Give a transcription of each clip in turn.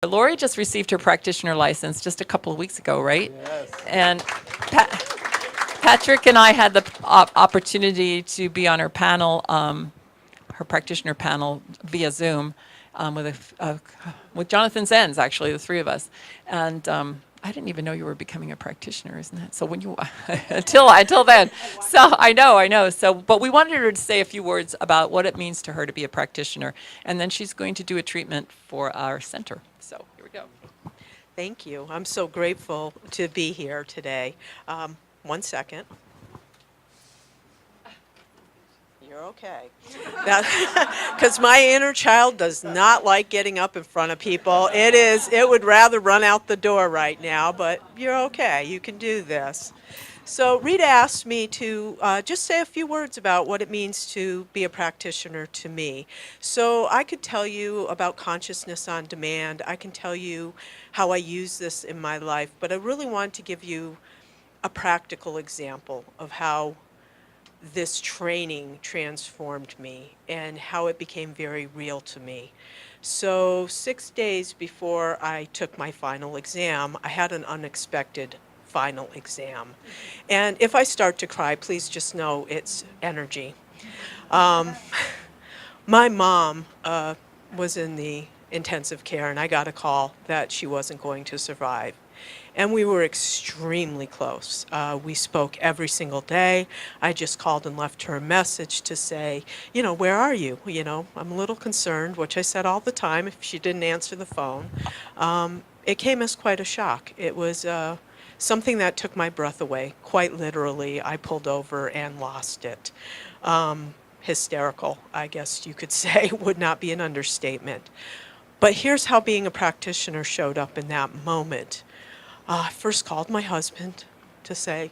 Lori just received her practitioner license just a couple of weeks ago, right? Yes. And Patrick and I had the opportunity to be on her panel, her practitioner panel via Zoom, with Jonathan Zenz, actually, the three of us. And I didn't even know you were becoming a practitioner, isn't that? So when you until then, so I know. So, but we wanted her to say a few words about what it means to her to be a practitioner, and then she's going to do a treatment for our center. So here we go. Thank you. I'm so grateful to be here today. 1 second. You're okay. Because my inner child does not like getting up in front of people. It would rather run out the door right now, but you're okay. You can do this. So Rita asked me to just say a few words about what it means to be a practitioner to me. So I could tell you about consciousness on demand. I can tell you how I use this in my life, but I really want to give you a practical example of how this training transformed me and how it became very real to me. So 6 days before I took my final exam, I had an unexpected final exam. And if I start to cry, please just know it's energy. My mom was in the intensive care, and I got a call that she wasn't going to survive. And we were extremely close. We spoke every single day. I just called and left her a message to say, where are you? I'm a little concerned, which I said all the time if she didn't answer the phone. It came as quite a shock. It was something that took my breath away. Quite literally, I pulled over and lost it. Hysterical, I guess you could say, would not be an understatement. But here's how being a practitioner showed up in that moment. I first called my husband to say,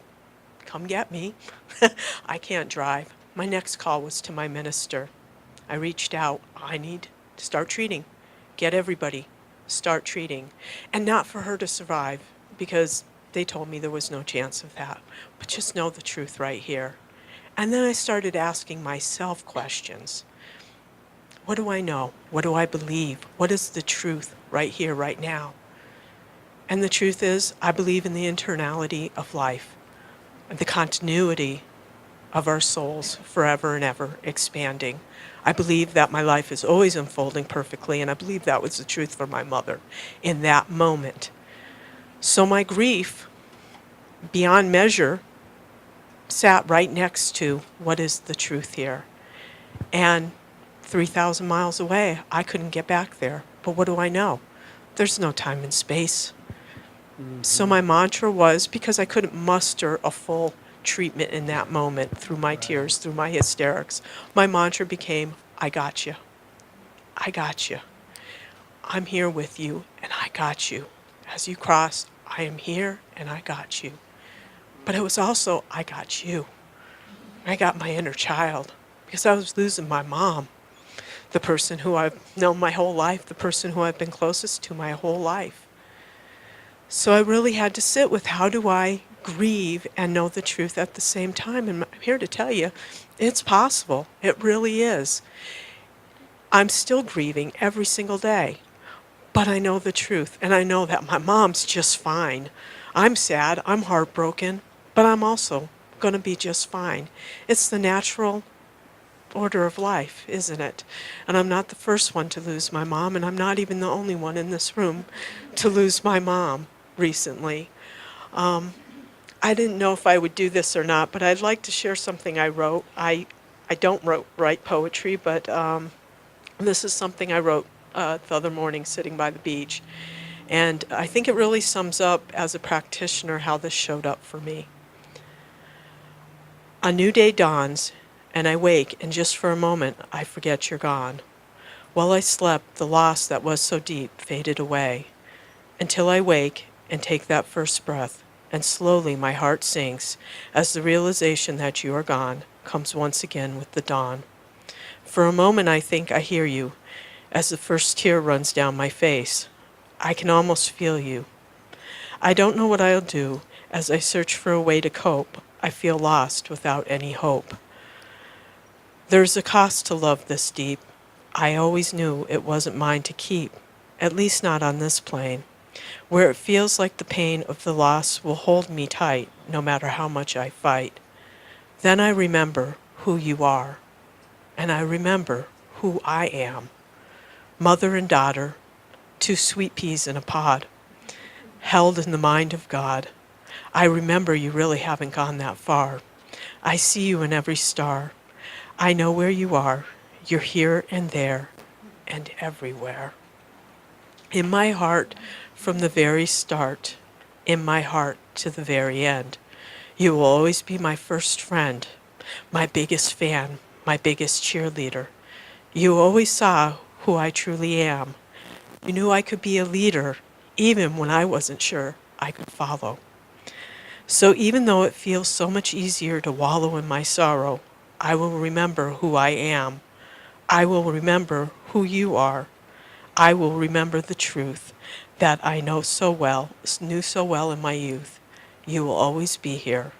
come get me. I can't drive. My next call was to my minister. I reached out. I need to start treating. Get everybody. Start treating. And not for her to survive, because they told me there was no chance of that. But just know the truth right here. And then I started asking myself questions. What do I know? What do I believe? What is the truth right here, right now? And the truth is, I believe in the internality of life, the continuity of our souls forever and ever expanding. I believe that my life is always unfolding perfectly, and I believe that was the truth for my mother in that moment. So my grief, beyond measure, sat right next to what is the truth here. And 3,000 miles away, I couldn't get back there. But what do I know? There's no time and space. So my mantra was, because I couldn't muster a full treatment in that moment through my tears, through my hysterics, my mantra became, I got you. I got you. I'm here with you, and I got you. As you cross, I am here, and I got you. But it was also, I got you. I got my inner child, because I was losing my mom, the person who I've known my whole life, the person who I've been closest to my whole life. So I really had to sit with, how do I grieve and know the truth at the same time? And I'm here to tell you, it's possible. It really is. I'm still grieving every single day, but I know the truth, and I know that my mom's just fine. I'm sad, I'm heartbroken, but I'm also going to be just fine. It's the natural order of life, isn't it? And I'm not the first one to lose my mom, and I'm not even the only one in this room to lose my mom recently. I didn't know if I would do this or not, but I'd like to share something I wrote. I don't write poetry, but this is something I wrote the other morning sitting by the beach. And I think it really sums up, as a practitioner, how this showed up for me. A new day dawns, and I wake, and just for a moment, I forget you're gone. While I slept, the loss that was so deep faded away, until I wake and take that first breath, and slowly my heart sinks as the realization that you are gone comes once again with the dawn. For a moment I think I hear you as the first tear runs down my face. I can almost feel you. I don't know what I'll do as I search for a way to cope. I feel lost without any hope. There's a cost to love this deep. I always knew it wasn't mine to keep. at least not on this plane, where it feels like the pain of the loss will hold me tight no matter how much I fight. Then I remember who you are, and I remember who I am. Mother and daughter, two sweet peas in a pod, held in the mind of God. I remember you really haven't gone that far. I see you in every star. I know where you are. You're here and there and everywhere. In my heart from the very start, in my heart to the very end, you will always be my first friend, my biggest fan, my biggest cheerleader. You always saw who I truly am. You knew I could be a leader even when I wasn't sure I could follow. So even though it feels so much easier to wallow in my sorrow, I will remember who I am. I will remember who you are. I will remember the truth that I knew so well in my youth. You will always be here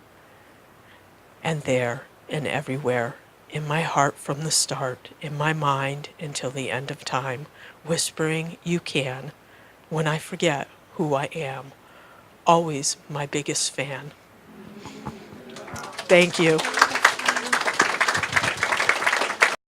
and there and everywhere, in my heart from the start, in my mind until the end of time, whispering, you can, when I forget who I am. Always my biggest fan. Thank you.